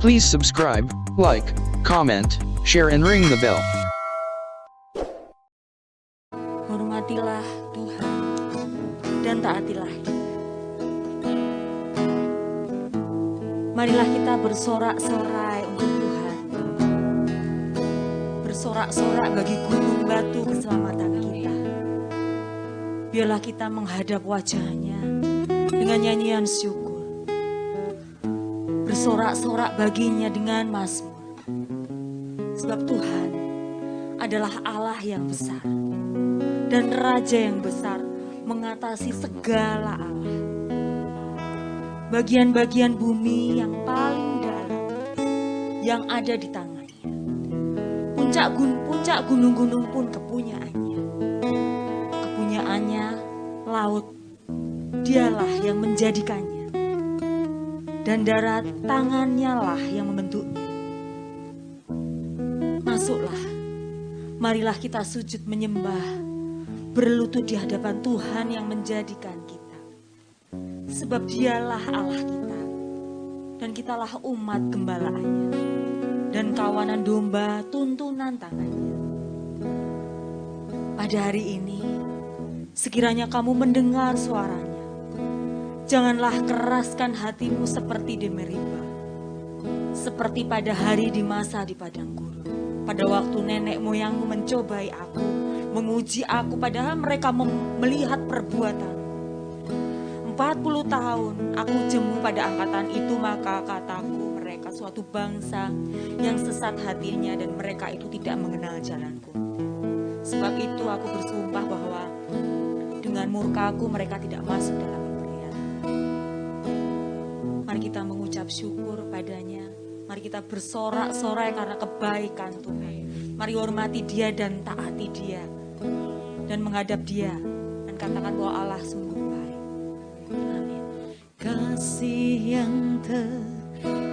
Please subscribe, like, comment, share and ring the bell. Hormatilah Tuhan dan taatilah Dia. Marilah kita bersorak-sorai untuk Tuhan. Bersorak-sorak bagi gunung batu keselamatan kita. Biarlah kita menghadap wajah-Nya dengan nyanyian syukur. Bersorak-sorak baginya dengan mazmur. Sebab Tuhan adalah Allah yang besar dan Raja yang besar mengatasi segala Allah. Bagian-bagian bumi yang paling dalam yang ada di tangannya. Puncak gunung-gunung pun kepunyaannya. Kepunyaannya laut, Dialah yang menjadikannya. Dan darat, tangannya lah yang membentuknya. Masuklah, marilah kita sujud menyembah, berlutut di hadapan Tuhan yang menjadikan kita. Sebab Dialah Allah kita, dan kitalah umat gembalaannya, dan kawanan domba tuntunan tangannya. Pada hari ini, sekiranya kamu mendengar suaranya, janganlah keraskan hatimu seperti di Meriba, seperti pada hari di masa di padang gurun, pada waktu nenek moyangmu mencobai aku, menguji aku, padahal mereka melihat perbuatan. 40 tahun aku jemu pada angkatan itu, maka kataku mereka suatu bangsa yang sesat hatinya dan mereka itu tidak mengenal jalanku. Sebab itu aku bersumpah bahwa dengan murkaku mereka tidak masuk dalam pemberian. Mari kita mengucap syukur padanya. Mari kita bersorak-sorai karena kebaikan Tuhan. Mari hormati Dia dan taati Dia. Dan menghadap Dia. Dan katakan bahwa Allah sungguh baik. Amin. Kasih yang terindah,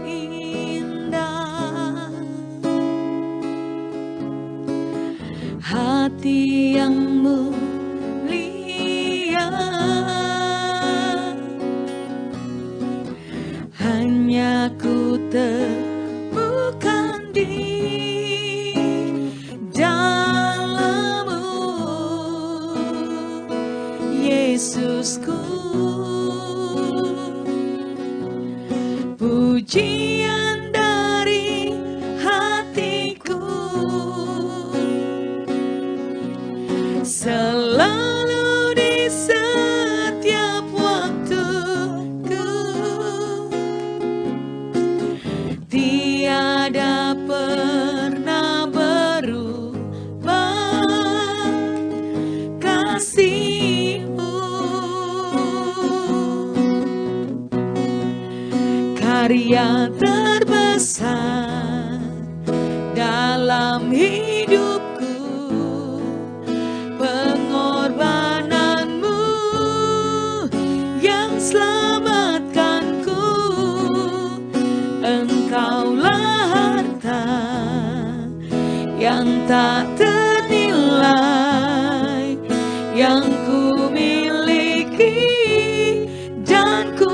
hati yang mulia, hanya ku temukan di dalam-Mu, Yesusku. Pujian dari hatiku selalu di setiap waktuku, tiada pernah berubah kasih-Mu. Karya terbesar dalam hidupku, pengorbananmu yang selamatkanku. Engkaulah harta yang tak ternilai, yang ku miliki dan ku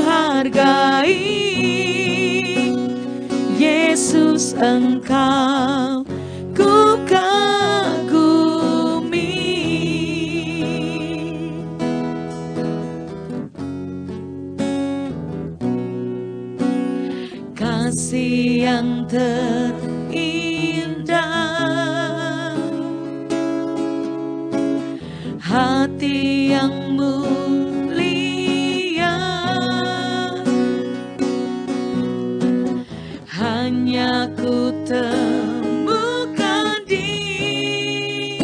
hargai. Yesus, Engkau ku kagumi. Kasih yang terindah, hati yang mulia, hanya ku temukan di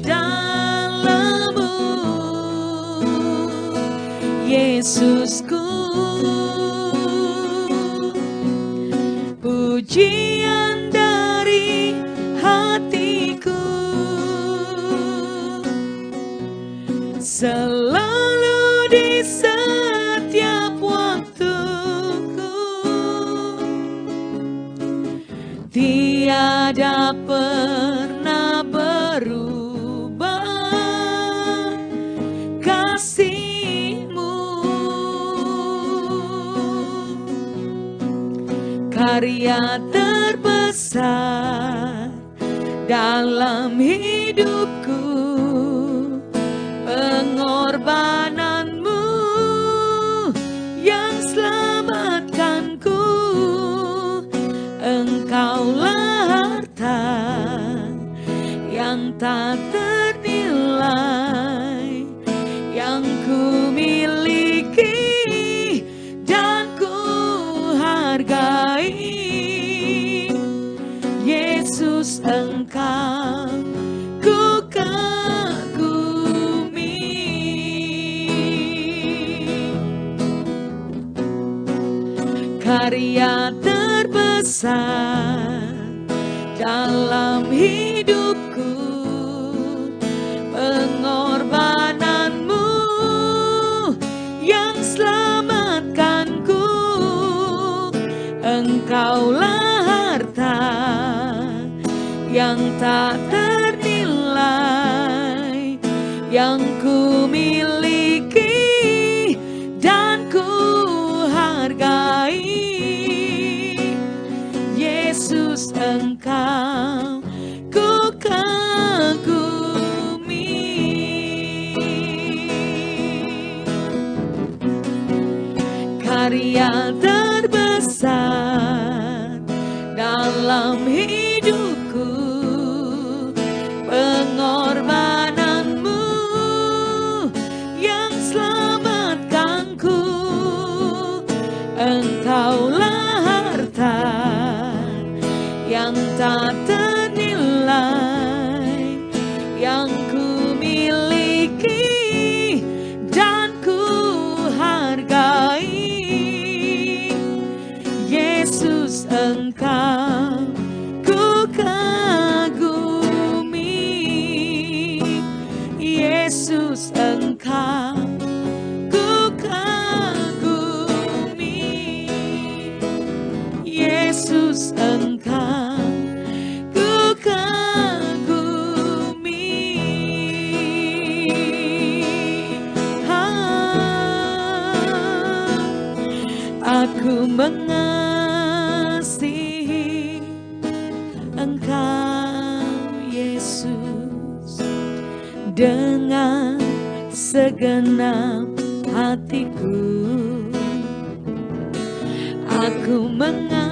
dalam-Mu, Yesusku. Pujian dari hatiku selalu di setiap waktuku, tiada pernah berubah kasih-Mu. karya terbesar dalam hidupku, pengorbananmu yang selamatkanku. Engkaulah harta yang tak ternilai, yang ku miliki dan ku hargai. Yesus, Engkau ku kagumi. Karya terbesar dalam hidupku, pengorbananmu yang selamatkanku. Engkaulah harta yang tak ternilai, yang ku miliki dan ku hargai. Yesus, Engkau ku kagumi. Karya terbesar dalam hidupku, pengorbananmu yang selamatkanku. Engkaulah harta yang tak ternilai, yang ku miliki dan ku hargai. Yesus, Engkau ku kagumi. Yesus, Engkau ku kagumi. Yesus, Engkau ku kagumi. Aku mengasihi Engkau, Yesus, dengan segenap hatiku. Aku mengasihi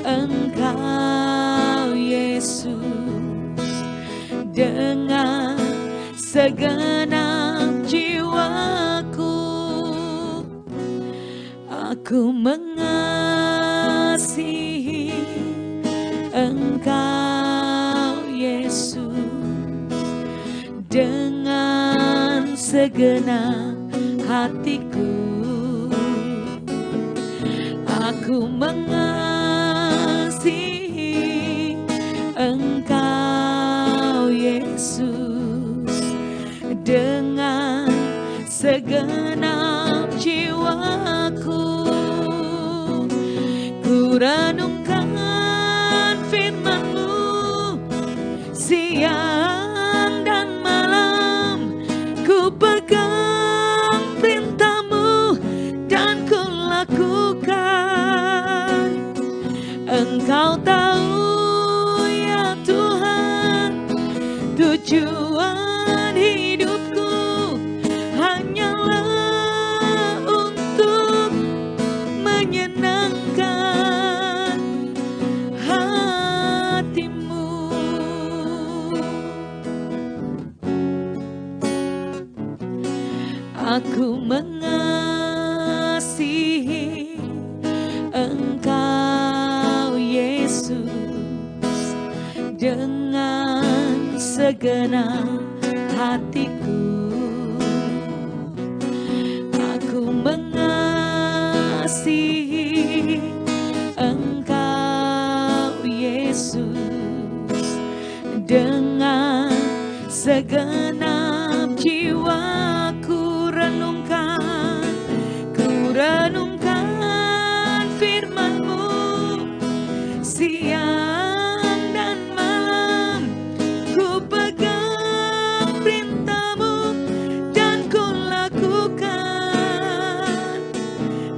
Engkau, Yesus, dengan segenap jiwaku. Aku mengasihi Engkau, Yesus, dengan segenap hatiku. Aku mengasihi Engkau, Yesus, dengan segenap jiwaku. Ku renungkan firman-Mu siang dan malam, ku pegang perintah-Mu dan ku lakukan. Engkau tahu ya Tuhan, tujuan hidupku hanyalah untuk menyenangkan hati-Mu. Aku mengasihi Engkau, Yesus, dengan segenap hatiku. Aku mengasihi Engkau, Yesus, dengan segenap jiwaku. Renungkan firman-Mu siang dan malam, ku pegang perintah-Mu dan ku lakukan.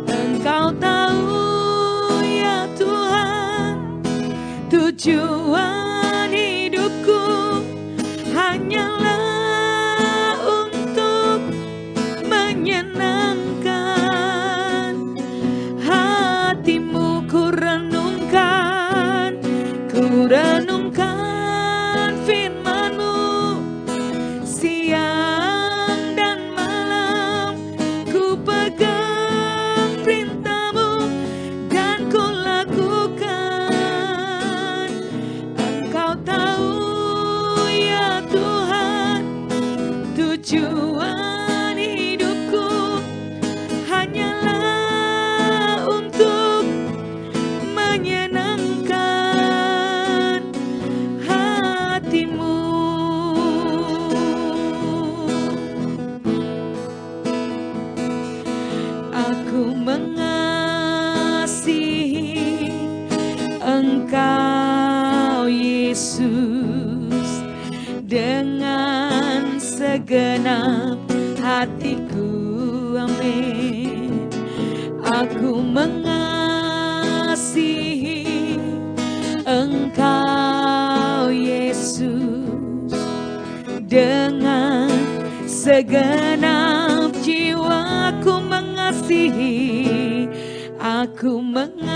Engkau segenap hatiku. Amin. Aku mengasihi Engkau Yesus dengan segenap jiwaku mengasihi. Aku mengasihi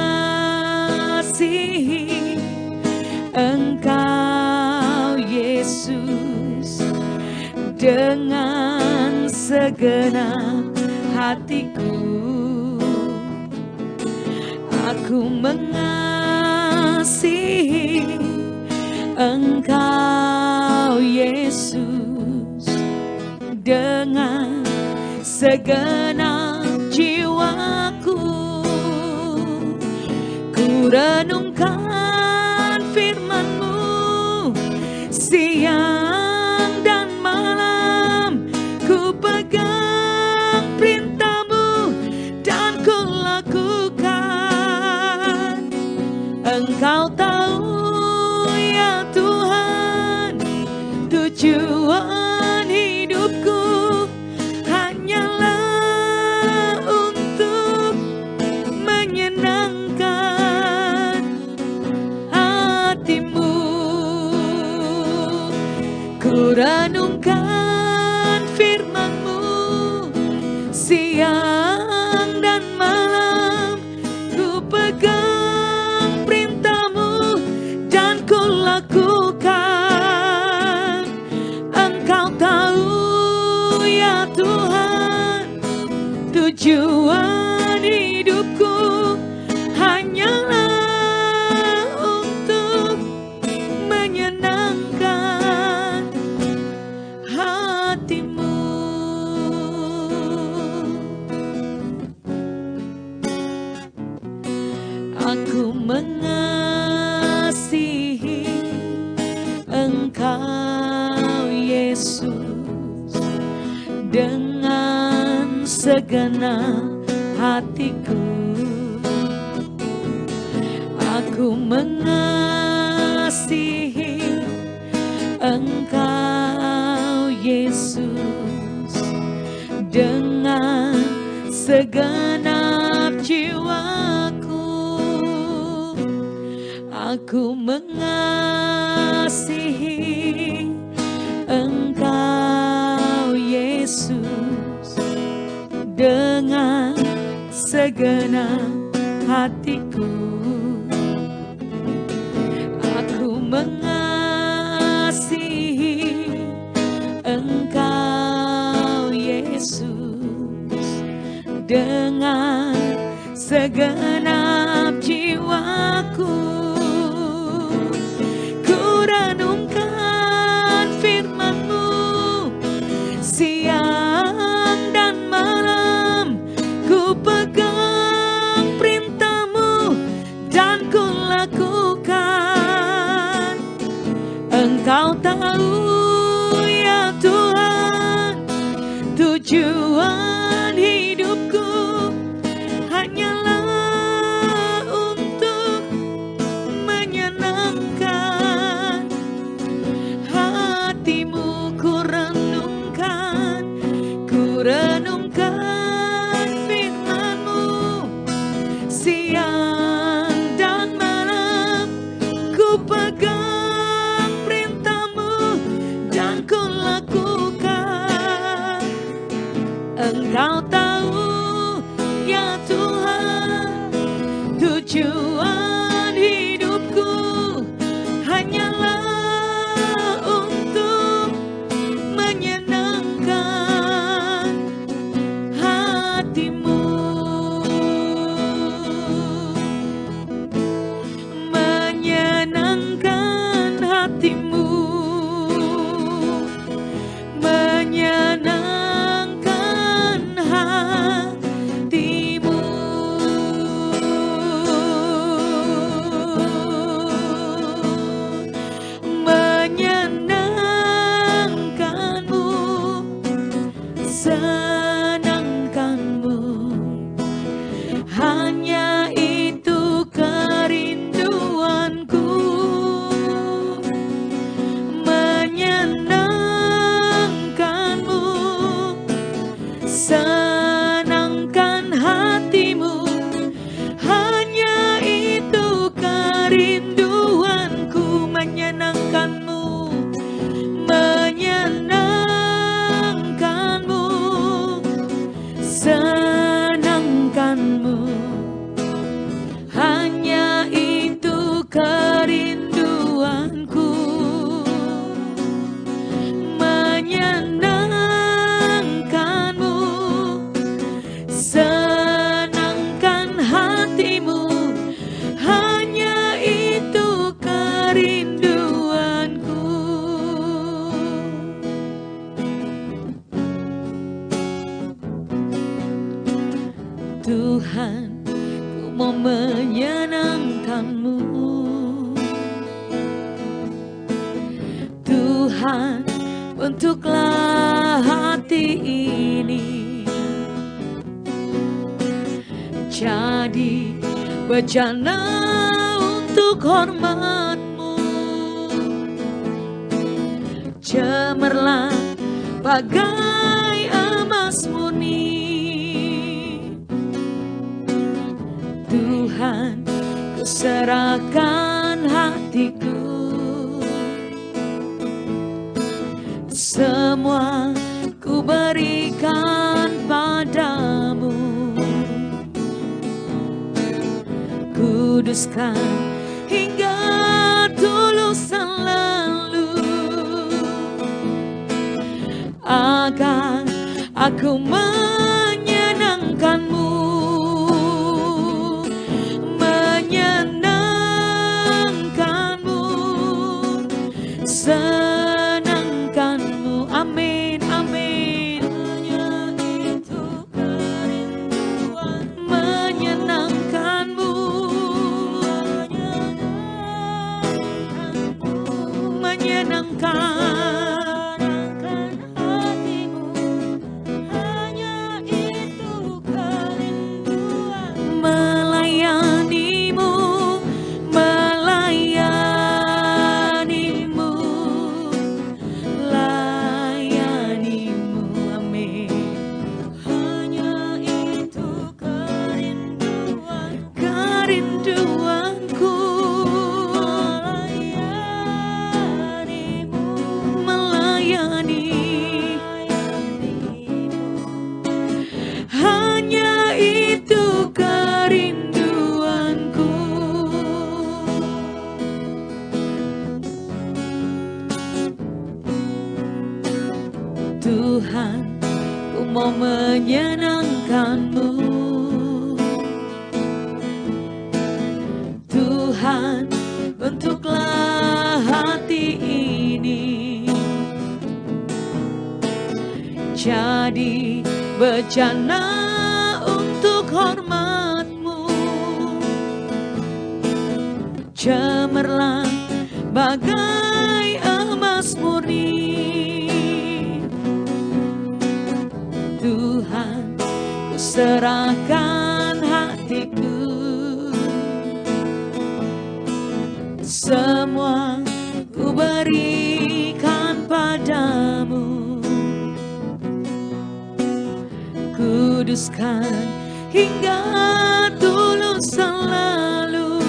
Engkau Yesus dengan segenap hatiku. Aku mengasihi Engkau Yesus dengan segenap jiwaku. Ku renungkan firman-Mu siang dan malam, ku pegang perintah-Mu dan ku lakukan. Engkau tahu ya Tuhan, tujuan hidupku hanyalah untuk menyenangkan hati-Mu. Ku renungkan firman-Mu siang dan malam, ku pegang perintah-Mu dan ku lakukan. Engkau tahu ya Tuhan, tujuan hidupku hanyalah untuk menyenangkan hati-Mu. Aku mengasihi Engkau Yesus dengan segenap hatiku. Aku mengasihi Engkau Yesus dengan segenap jiwaku. Aku mengasihi Engkau Yesus dengan segenap hatiku. Aku mengasihi Engkau Yesus dengan segenap jiwaku. Ku renungkan firman-Mu siang dan malam, ku pegang perintah-Mu dan ku lakukan. Engkau tahu ya Tuhan, tujuan hidupku hanyalah untuk menyenangkan hati-Mu. Ku renungkan firman-Mu siang dan malam, ku pegang perintah-Mu dan ku lakukan. Engkau tahu ya Tuhan, tujuan hidupku hanyalah untuk menyenangkan hati-Mu. Menyenangkan hati-Mu, menyenangkan hati-Mu. Menyenangkan-Mu, senangkan-Mu, hanya itu kerinduanku. Menyenangkan-Mu, Tuhan, ku mau menyenangkan-Mu. Tuhan, bentuklah hati ini jadi bejana untuk hormat-Mu. Cemerlang bagai emas murni. Tuhan, kuserahkan hatiku, semua ku berikan padamu. Kuduskan hingga tulus selalu, agar aku menyenangkan-Mu. Menyenangkan-Mu, senangkan-Mu, amin, amin. Hanya itu kerinduan, menyenangkan-Mu, menyenangkan hatimu. Hanya itu kerinduan, melayanimu, melayanimu, layanimu, amin. Hanya itu kerinduan, kerinduanku, melayanimu, melayanimu. Hanya itu kerinduanku. Tuhan, ku mau menyenangkan-Mu. Tuhan, bentuklah hati ini jadi bejana untuk hormat-Mu. Cemerlang bagai emas murni. Tuhan, ku serahkan hatiku, semua ku berikan padamu. Kuduskan hingga tulus selalu,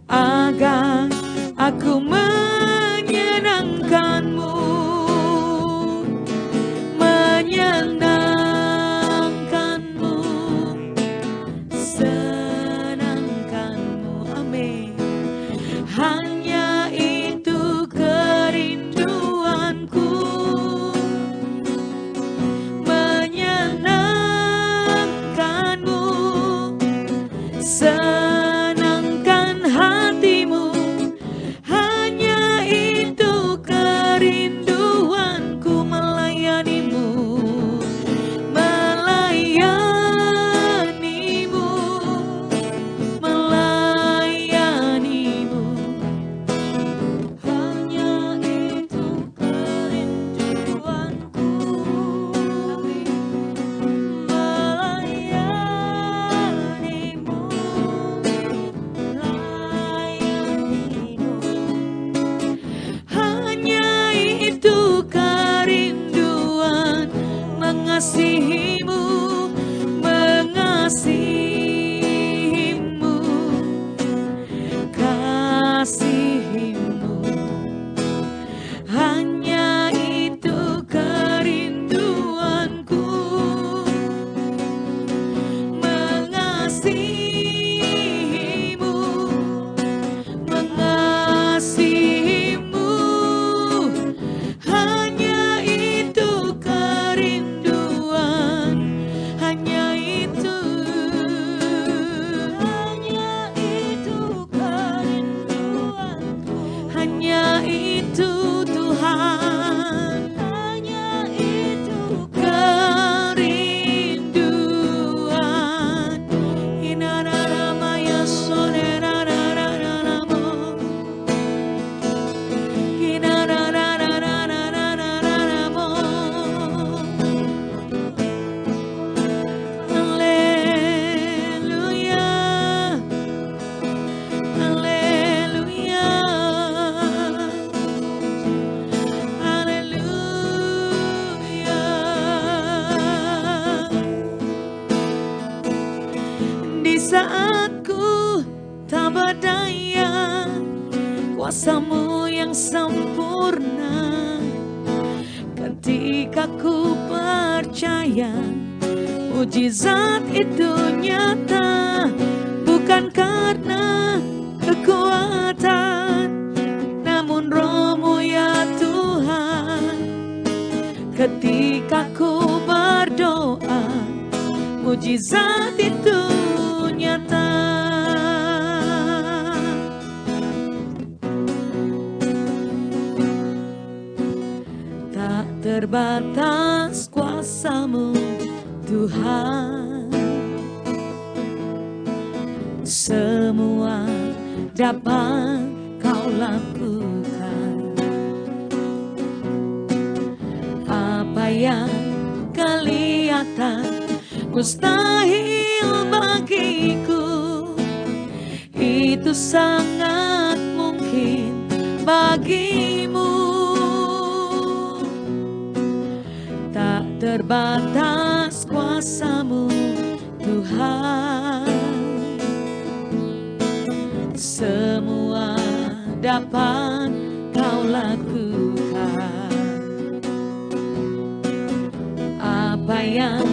agar aku menyenangkan-Mu. Menyenangkan-Mu, senangkan-Mu, amin. Hanya itu kerinduanku, menyenangkan-Mu, senangkan hatimu. Hanya itu kerinduanku, melayanimu, melayanimu, melayanimu. Hanya itu kerinduanku, melayanimu, melayanimu. Hanya itu kerinduan, mengasihimu, mengasihimu, kasihimu. Hanya itu kerinduanku, mengasihimu, mengasihimu. Hanya itu kerinduanku. kuasa-Mu yang sempurna. Ketika ku percaya mujizat itu nyata, bukan karena kekuatan, namun Roh-Mu ya Tuhan. Ketika ku berdoa, mujizat itu nyata. Tak terbatas kuasa-Mu Tuhan, semua dapat Kau lakukan. Apa yang kelihatan mustahil bagiku, itu sangat mungkin bagimu. Tak terbatas kuasa-Mu Tuhan, semua dapat Kau lakukan. Apa yang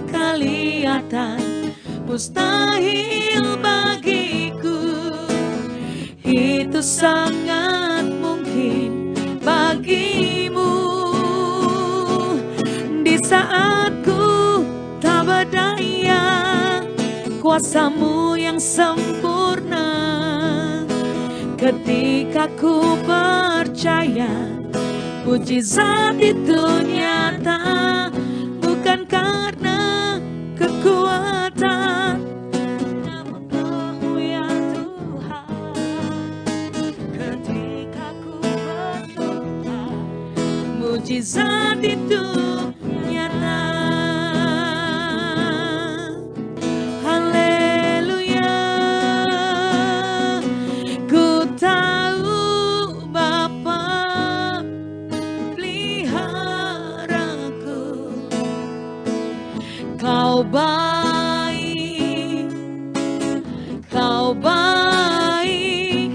kelihatan mustahil bagiku, itu sangat mungkin bagimu. Di saat ku tak berdaya, kuasa-Mu yang sempurna. Ketika ku percaya mujizat itu nyata, bukan karena kekuatan, namun Roh-Mu ya Tuhan. Ketika ku berdoa, mujizat itu nyata. Haleluya, ku tahu Bapa peliharaku. Kau baik, Kau baik,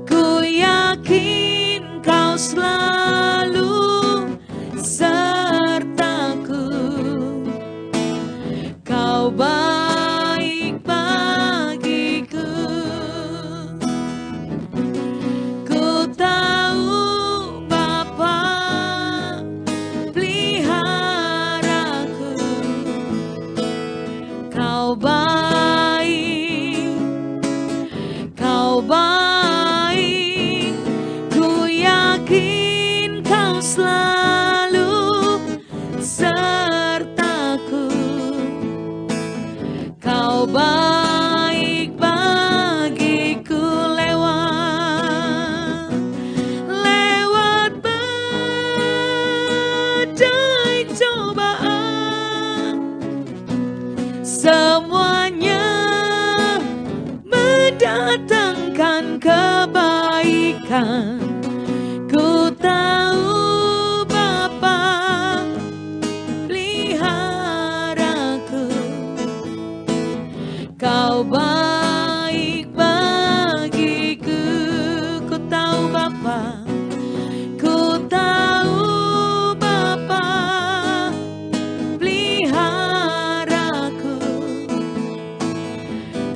ku yakin Kau selalu sertaku. Kau baik bagiku. Ku tahu Bapa peliharaku. Kau baik, Kau baik, ku yakin Kau selalu sertaku. Kau baik bagiku lewat badai cobaan, semuanya mendatangkan kebaikan. Ku tahu Bapa peliharaku. Kau baik bagiku. Ku tahu Bapa, ku tahu Bapa peliharaku.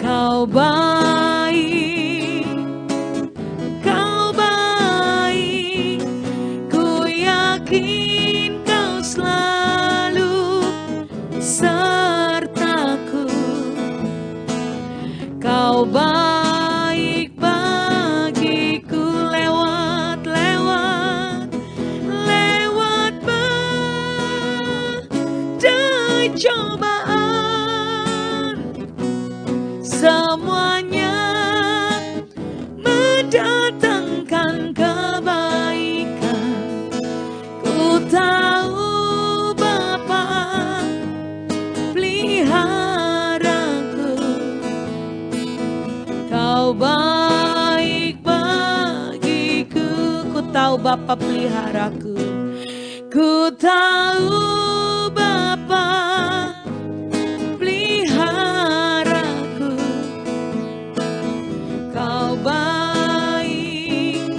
Kau baik, Kau baik, ku yakin Kau selalu sertaku. Kau baik bagiku lewat badai cobaan, semuanya mendatangkan kebaikan. Ku tahu Bapa peliharaku. Kau baik bagiku. Ku tahu Bapa peliharaku. Ku tahu Bapa peliharaku. Kau baik,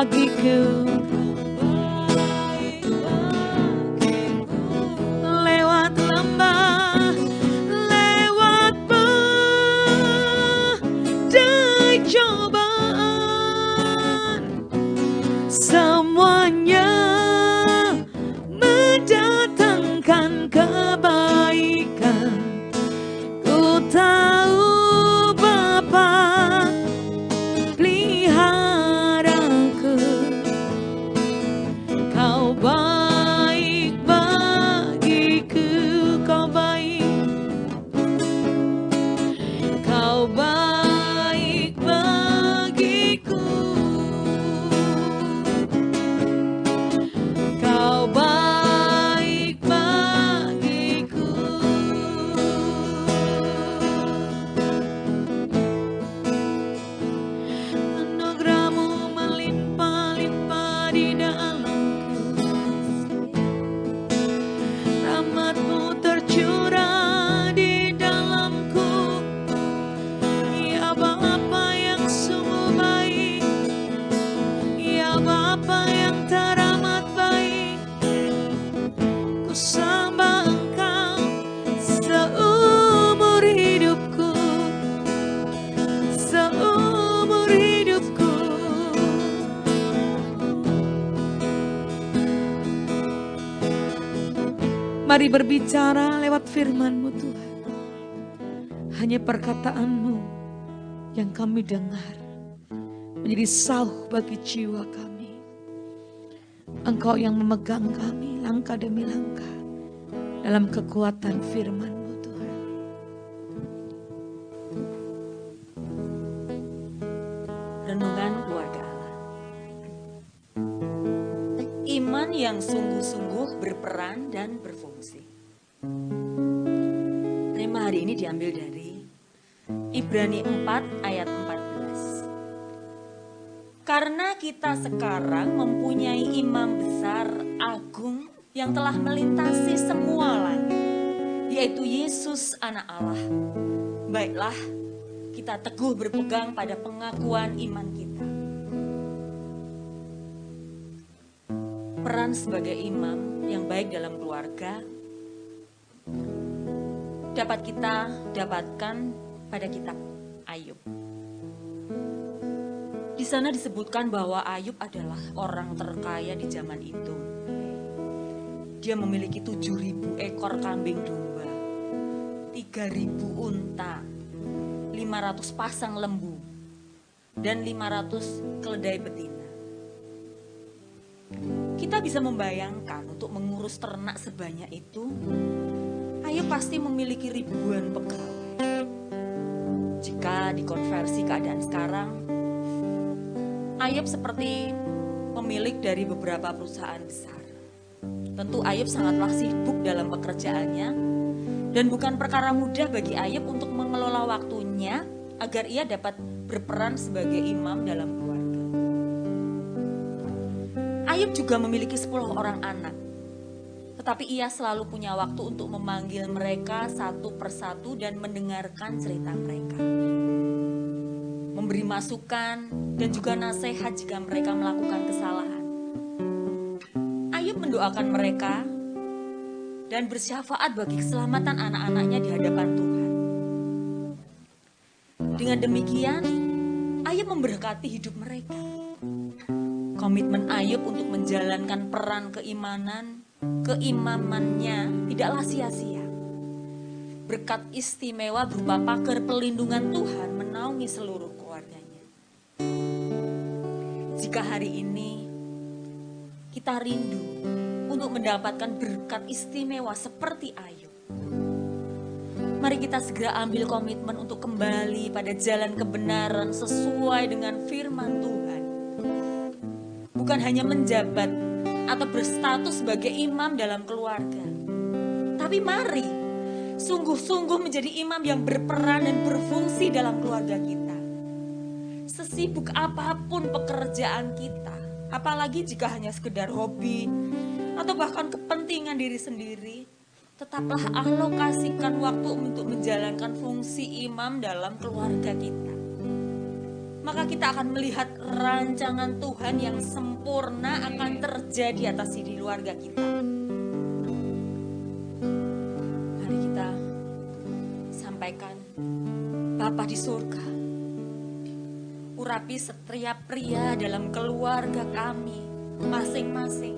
bagiku. Lewat lembah, lewat badai cobaan, semuanya mendatangkan kebaikan. Ku tahu Bapa peliharaku, Kau baik bagiku, Kau baik, Kau baik bagiku, Kau baik bagiku. Anugerahmu melimpah-limpah di dalamku, rahmatmu tercurah di dalamku. Ya Bapa yang sungguh baik, ya Bapa yang teramat baik, ku sembah Engkau seumur hidupku, seumur hidupku. Mari berbicara lewat firman-Mu Tuhan. Hanya perkataan-Mu yang kami dengar menjadi sauh bagi jiwa kami. Engkau yang memegang kami langkah demi langkah dalam kekuatan firman-Mu Tuhan. Renungan keluarga Allah. Iman yang sungguh-sungguh berperan dan berfungsi. Tema hari ini diambil dari Ibrani 4 ayat 14. Karena kita sekarang mempunyai imam besar agung yang telah melintasi semua langit, yaitu Yesus Anak Allah. Baiklah, kita teguh berpegang pada pengakuan iman kita. Peran sebagai imam yang baik dalam keluarga dapat kita dapatkan pada kitab Ayub. Di sana disebutkan bahwa Ayub adalah orang terkaya di zaman itu. Dia memiliki 7.000 ekor kambing domba, 3.000 unta, 500 pasang lembu, dan 500 keledai betina. Kita bisa membayangkan untuk mengurus ternak sebanyak itu, Ayub pasti memiliki ribuan pegawai. Jika dikonversi keadaan sekarang, Ayub seperti pemilik dari beberapa perusahaan besar. Tentu Ayub sangatlah sibuk dalam pekerjaannya, dan bukan perkara mudah bagi Ayub untuk mengelola waktunya agar ia dapat berperan sebagai imam dalam keluarga. Ayub juga memiliki 10 orang anak, tetapi ia selalu punya waktu untuk memanggil mereka satu persatu dan mendengarkan cerita mereka. Memberi masukan dan juga nasihat jika mereka melakukan kesalahan. Ayub mendoakan mereka dan bersyafaat bagi keselamatan anak-anaknya di hadapan Tuhan. Dengan demikian, Ayub memberkati hidup mereka. Komitmen Ayub untuk menjalankan peran keimamannya tidaklah sia-sia. Berkat istimewa berupa pagar pelindungan Tuhan menaungi seluruh keluarganya. Jika hari ini kita rindu untuk mendapatkan berkat istimewa seperti Ayub, mari kita segera ambil komitmen untuk kembali pada jalan kebenaran sesuai dengan firman Tuhan. Bukan hanya menjabat atau berstatus sebagai imam dalam keluarga, tapi mari sungguh-sungguh menjadi imam yang berperan dan berfungsi dalam keluarga kita. Sesibuk apapun pekerjaan kita, apalagi jika hanya sekedar hobi atau bahkan kepentingan diri sendiri, tetaplah alokasikan waktu untuk menjalankan fungsi imam dalam keluarga kita. maka kita akan melihat rancangan Tuhan yang sempurna akan terjadi atas diri keluarga kita. Mari kita sampaikan, Bapa di surga, urapi setiap pria dalam keluarga kami masing-masing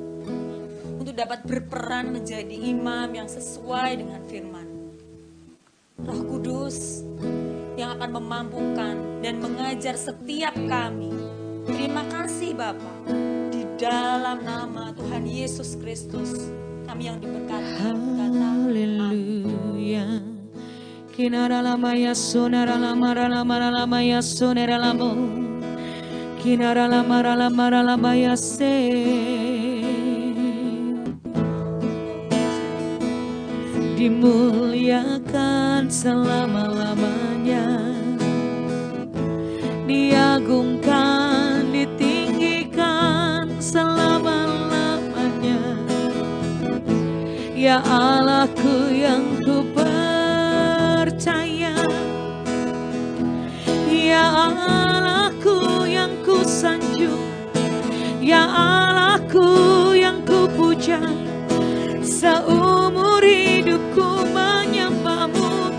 untuk dapat berperan menjadi imam yang sesuai dengan firman. Roh Kudus yang akan memampukan dan mengajar setiap kami. Terima kasih Bapa, di dalam nama Tuhan Yesus Kristus kami yang diberkati berkata Haleluya. Kinara lama ya sonara lama ya sonara lamo. Kinara lama ya se. Dimuliakan selama-lamanya, diagungkan, ditinggikan selama-lamanya. Ya Allahku yang ku percaya, ya Allahku yang ku sanjung, ya Allahku yang ku puja. Seumur hidupku menyembahmu,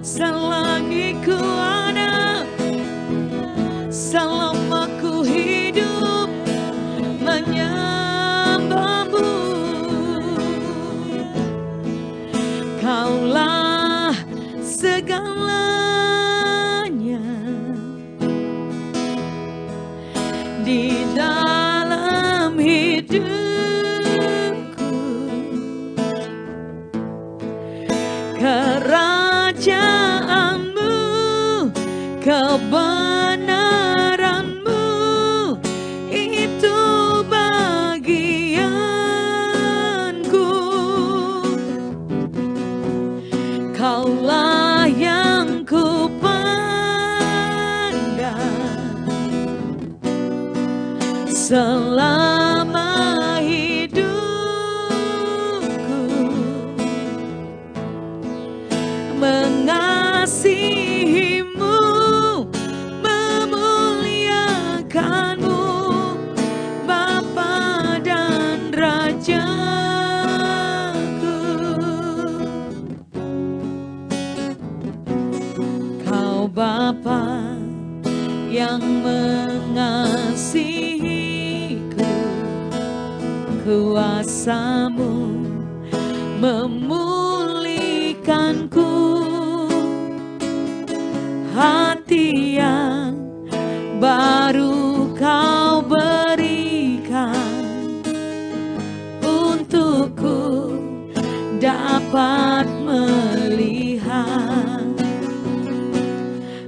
selagi ku ada, selama ku hidup menyembahmu. Kaulah segalanya di dalam hidup. Kerajaanmu, kebenaranmu, itu bagianku. Kaulah yang ku pandang selama mengasihimu, memuliakanmu, Bapa dan Rajaku. Kau Bapa yang mengasihiku, kuasa-Mu memulihkanku. Hati yang baru Kau berikan untukku dapat melihat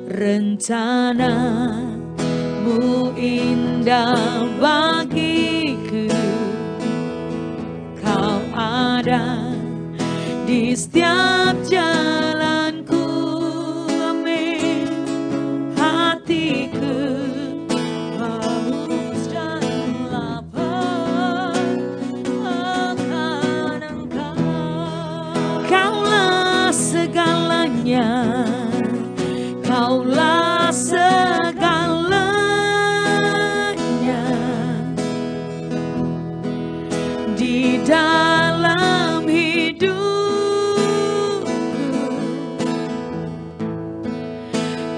rencana-Mu indah bagiku. Kau ada di setiap jalanku. Amin. Hatiku haus dan lapar akan Engkau. Kaulah segalanya, Kaulah segalanya di dalam hidupku.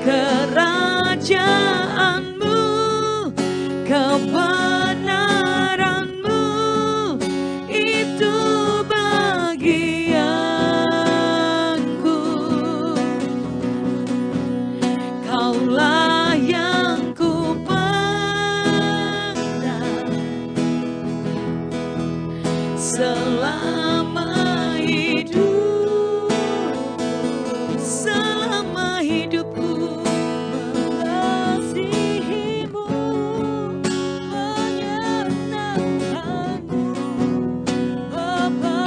Kerajaanmu, kebenaranmu, itu bagianku. Kaulah yang ku pandang selama hidup, selama hidupku. Mengasihimu, menyenangkanmu, Bapa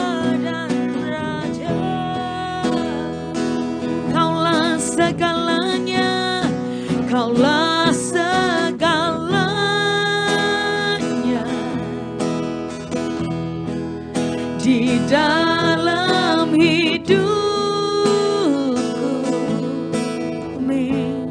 dan Raja. Kaulah segalanya, Kaulah segalanya di dalam hidupku. Amin.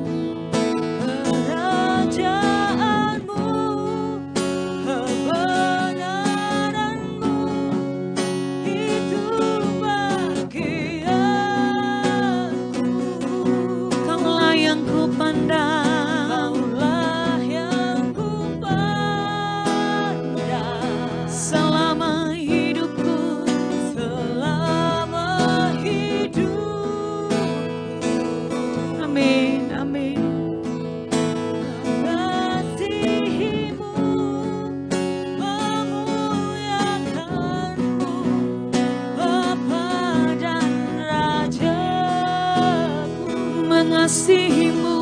mengasihimu,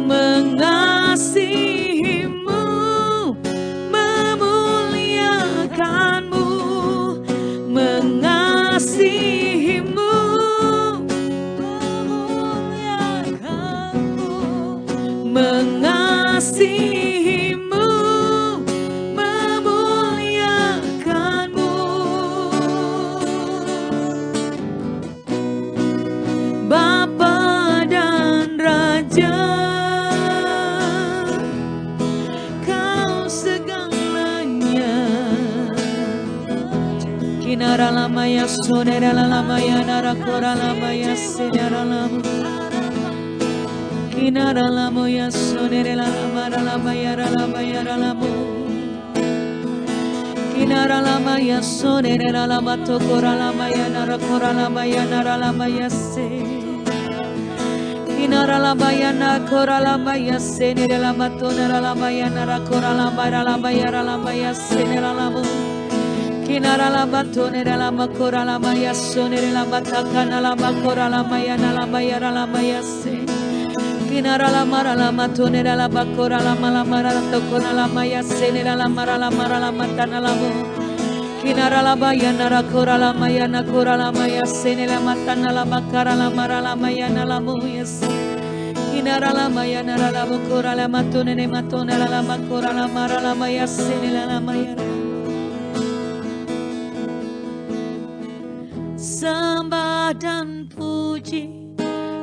mengasihimu, memuliakanmu, mengasihimu, memuliakanmu, mengasihimu, memuliakanmu. Bapa dan Raja, Kau segalanya. Kinara lama ya sonera lama ya narakora lama ya senera lama. Kinara lama ya sonera lama ya lama ya lama. Kinara lama ya sonera lama tokora lama ya narakora lama ya nara lama ya se. Kinara lama ya nakora lama ya senera lama tonera lama ya narakora lama ya lama ya senera lama. Kinara lama tonera lama kora lama ya sonera lama takana lama kora lama ya lama ya se. Kinara lama tonera lama kora lama tokona lama ya senera lama tana lama. Kinara lama ya narakora lama ya nakora lama ya senera lama tana lama kara lama ya lama ya se. Kinara lama ya nara lama kora lama tonera lama kora lama ya senera lama ya. Sembah dan puji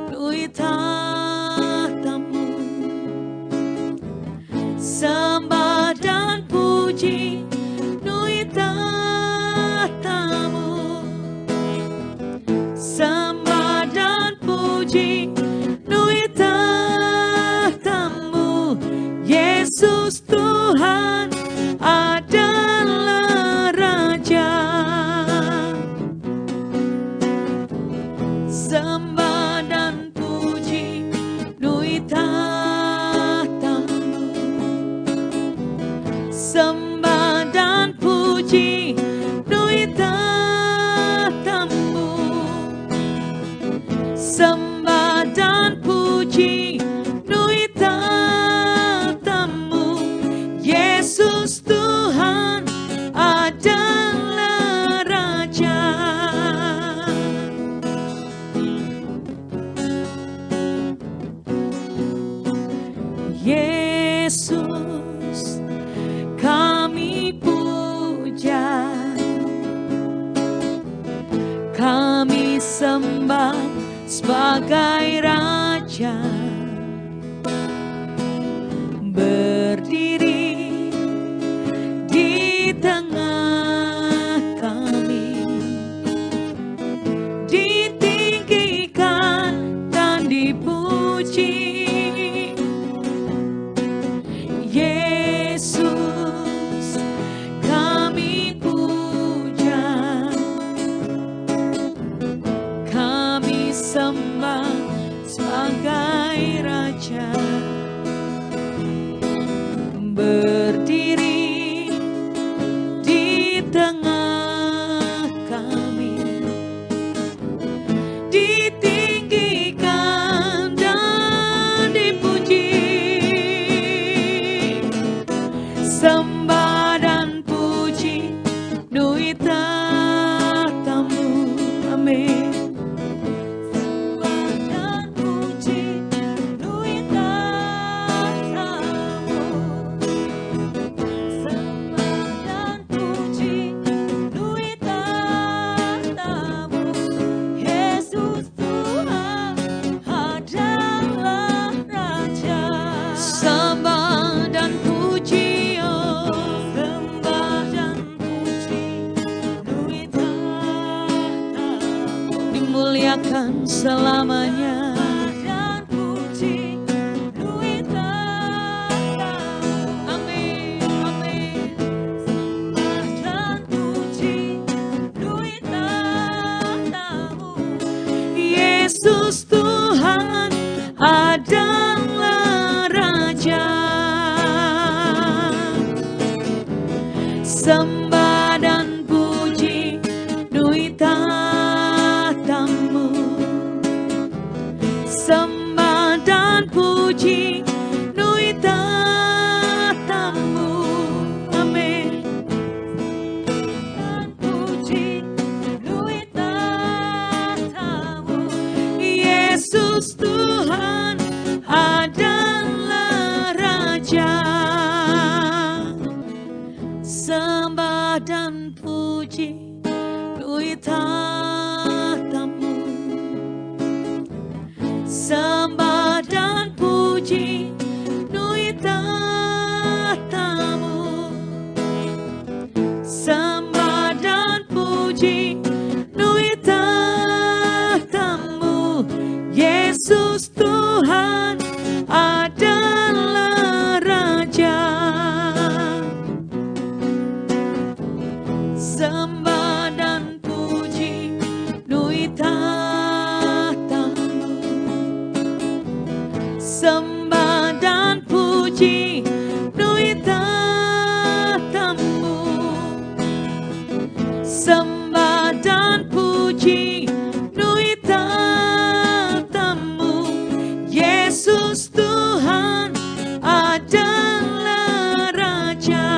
duit tahtamu, sembah dan puji duit tahtamu, sembah dan puji duit tahtamu. Yesus Tuhan adalah Raja. Sembah dan puji duit tahtamu, sembah dan puji duit tahtamu, sembah dan puji duit tahtamu. Yesus Tuhan adalah Raja. Yesus kami puja, kami sembah sebagai Raja. Berdiri di tengah kami, ditinggikan dan dipuji. Yesus kami puja, kami sembah sebagai Raja. Berdiri di tengah kami, ditinggikan dan dipuji. Sembah dan puji duit tahtamu. Amin. Sembah dan puji duit tahtamu, sembah dan puji duit tahtamu. Yesus Tuhan adalah Raja. Sembah dan puji, sembah dan puji duit tahtamu, dimuliakan selamanya. Dan puji duit tahtamu. Amin, amin. Sembah dan puji duit tahtamu. Yesus Tuhan adalah Raja. Sembah dan puji duit tahtamu, Yesus Tuhan adalah Raja. Sembah dan puji lui tahtamu. Sembah dan puji lui tahtamu. Sembah dan puji lui tahtamu. Yesus Tuhan adalah Raja. Sembah dan puji lui tahtamu. Sembah dan puji lui tahtamu. Sembah dan puji lui tahtamu. Yesus Tuhan adalah Raja.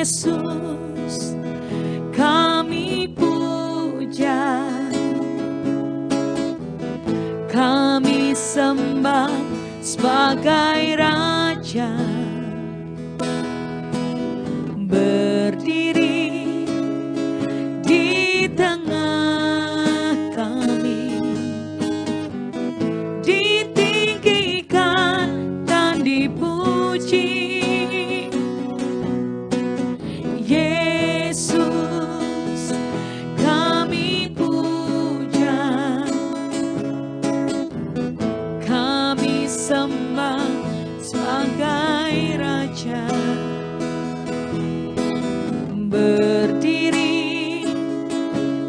Yesus kami puja, kami sembah sebagai Raja. Berdiri di tengah kami, ditinggikan dan dipuji. Yesus kami puja, kami sembah sebagai Raja. Berdiri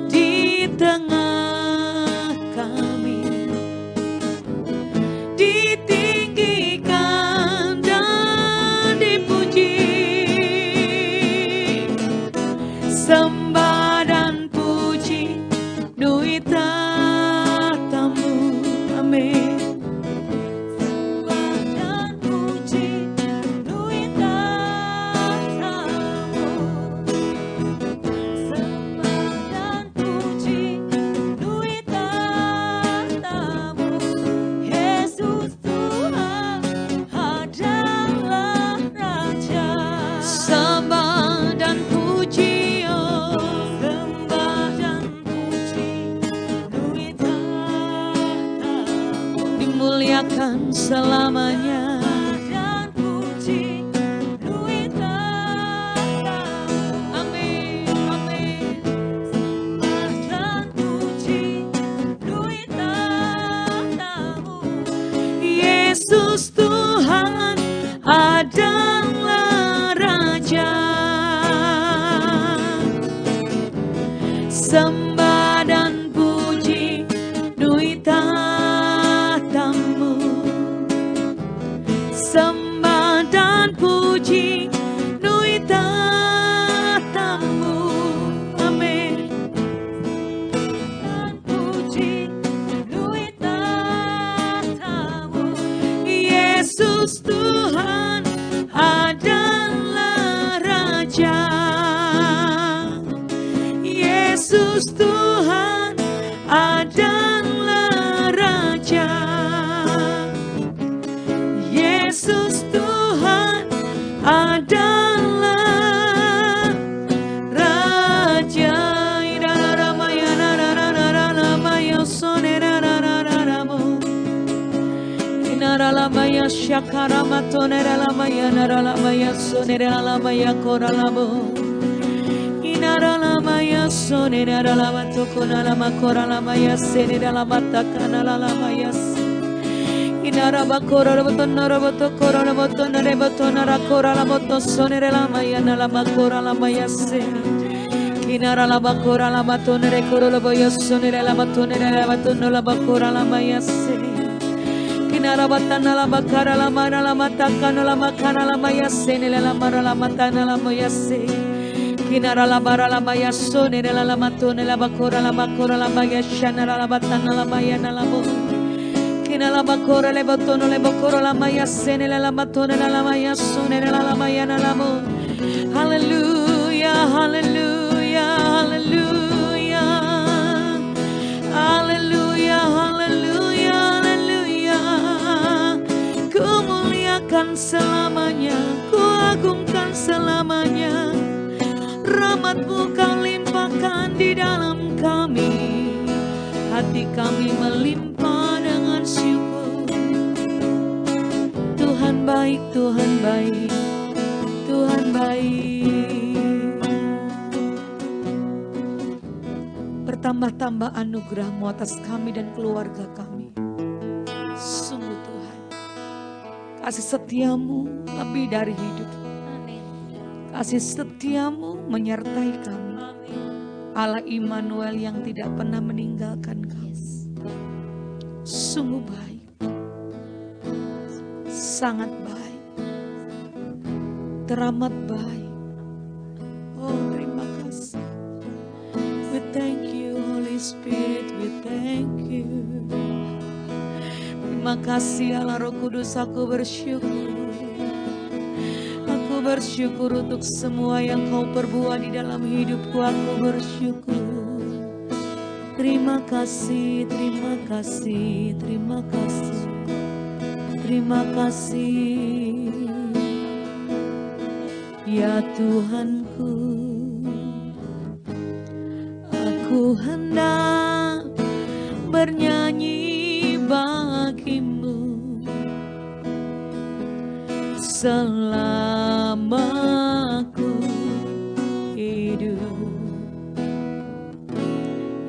di tengah kami, ditinggikan dan dipuji. Sembah dan puji lui tahtamu. Amin. Sembah dan puji lui tahtamu. Sembah dan puji lui tahtamu. Yesus Tuhan adalah Raja. Sembah dan puji, oh, sembah dan puji lui tahtamu. Dimuliakan selamanya. Dan puji lui tahtamu. Amin, amin. Sembah dan puji lui tahtamu. Yesus Tuhan adalah Raja. Sembah dan puji lui tahtamu. Sembah dan puji lui tahtamu. Amin. Dan puji lui tahtamu. Yesus Tuhan adalah Raja. Yesus Tuhan adalah Raja. Yesus Tuhan adalah Raja. Inaralamaya shakaramatone ralamaya sonere ralamaya koralamo. Inaralamaya sonere ralamato konalama koralamaya senere ralamata kanalamaya. Inarabakora roboto koralamoto nereboto narakoralamoto sonere lamaya nalamakora lamaya se. Inaralabakora lamato nerekoroloboyo sonere lamato nerelamato labakora lamaya se. Kinarabatana la bakara la mara la matakana la makana la maya sene la mara la matana la moya se. Kinara la bara la maya sone la matone la bakora la makora la maya shana la batana la maya na la mo. Kinala bakora le botono le bokora la maya sene la matone la maya sone la maya na la mo. Hallelujah. haleluya, haleluya. Haleluya, haleluya, haleluya. Ku muliakan selamanya, ku agungkan selamanya. Rahmat-Mu Kau limpahkan di dalam kami. Hati kami melimpah dengan syukur. Tuhan baik, Tuhan baik, Tuhan baik. Bertambah-tambah anugerah-Mu atas kami dan keluarga kami. Sungguh Tuhan, kasih setia-Mu lebih dari hidup. Kasih setia-Mu menyertai kami. Allah Immanuel yang tidak pernah meninggalkan kami. Sungguh baik, sangat baik, teramat baik. Oh, terima kasih. We thank you, Holy Spirit, we thank you. Terima kasih Allah Roh Kudus, aku bersyukur. Aku bersyukur untuk semua yang Kau perbuat di dalam hidupku, aku bersyukur. Terima kasih, terima kasih, terima kasih, terima kasih. Ya Tuhanku, aku hendak bernyanyi bagi-Mu selama ku hidup.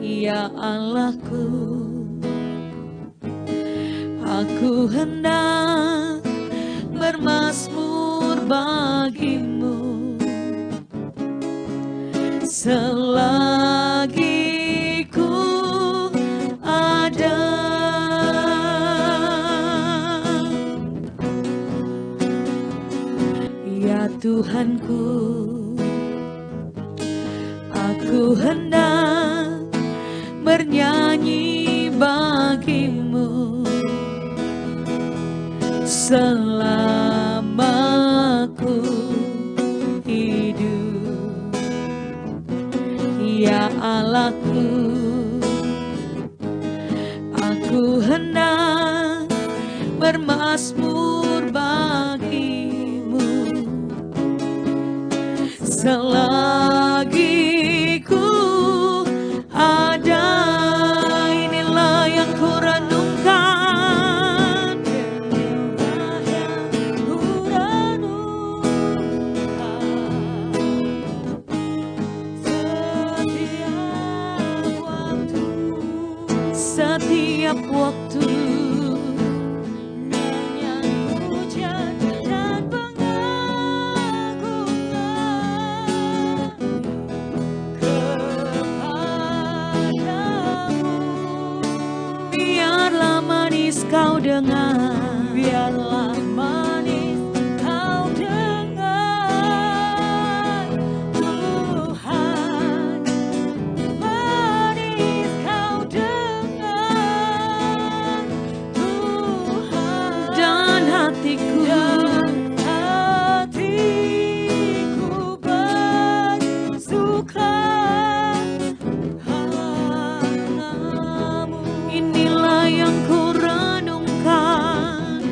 Ya Allahku, aku hendak bermazmur bagi-Mu selagi ku ada. Ya Tuhanku, aku hendak bernyanyi bagi-Mu selama ku hidup. Ya Allahku, aku hendak bermazmur bagi-Mu selagi ku ada. Inilah yang ku renungkan, inilah yang ku renungkan. Setiap waktu menyanyi pujian dan pengagungan kepadamu. Biarlah manis Kau dengar, biarlah manis Kau dengar, Tuhan. Manis Kau dengar, Tuhan. Dan hatiku bersuka padamu. Inilah yang ku renungkan,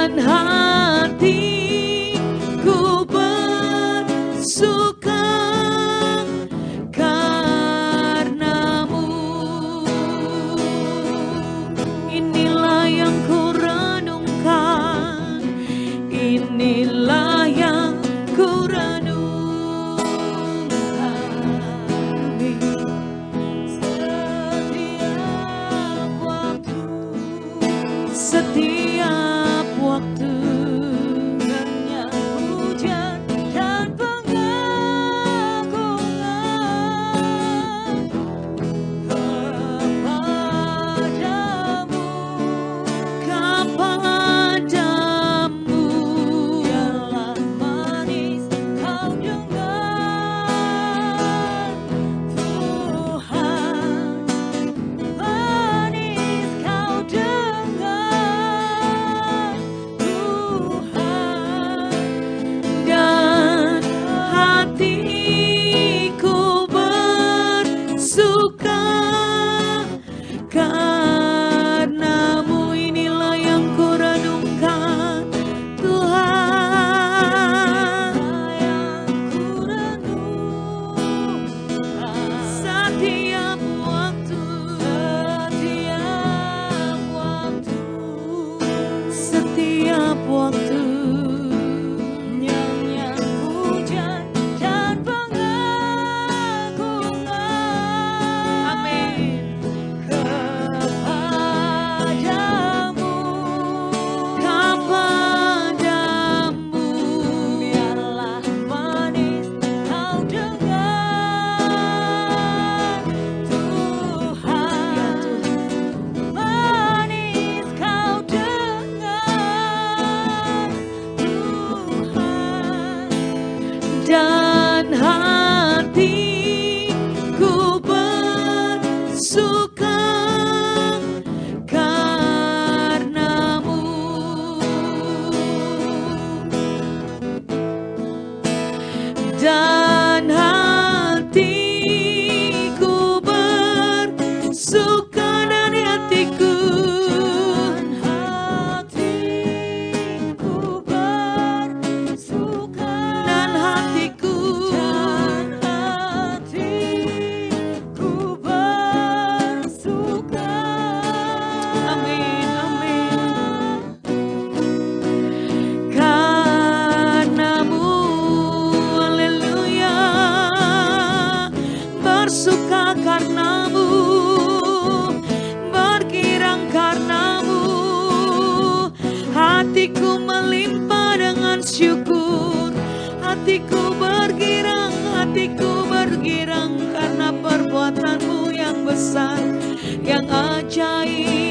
dan hatiku bersuka karenamu. Inilah yang ku renungkan, inilah yang ku renungkan. Setiap waktu ternyata hujan dan pengagungan kepadamu biarlah manis kau dengar Tuhan, manis kau dengar Tuhan, dan hatiku bersuka karenamu. Inilah yang ku renungkan Tuhan, yang ku renungkan setiap waktu, setiap waktu. Nyanyian pujian dan pengagungan, amin, kepadamu, kepadamu biarlah manis kau dengar Tuhan, manis kau dengar Tuhan, dan hatiku bersuka karenamu. Dan hatiku bersuka dari hatiku, dan hatiku bersuka, amin, amin, karenamu, haleluya, bersuka karenamu, bergirang karenamu, hatiku melimpah dengan syukur, hatiku bergirang karena perbuatanmu yang besar, yang ajaib.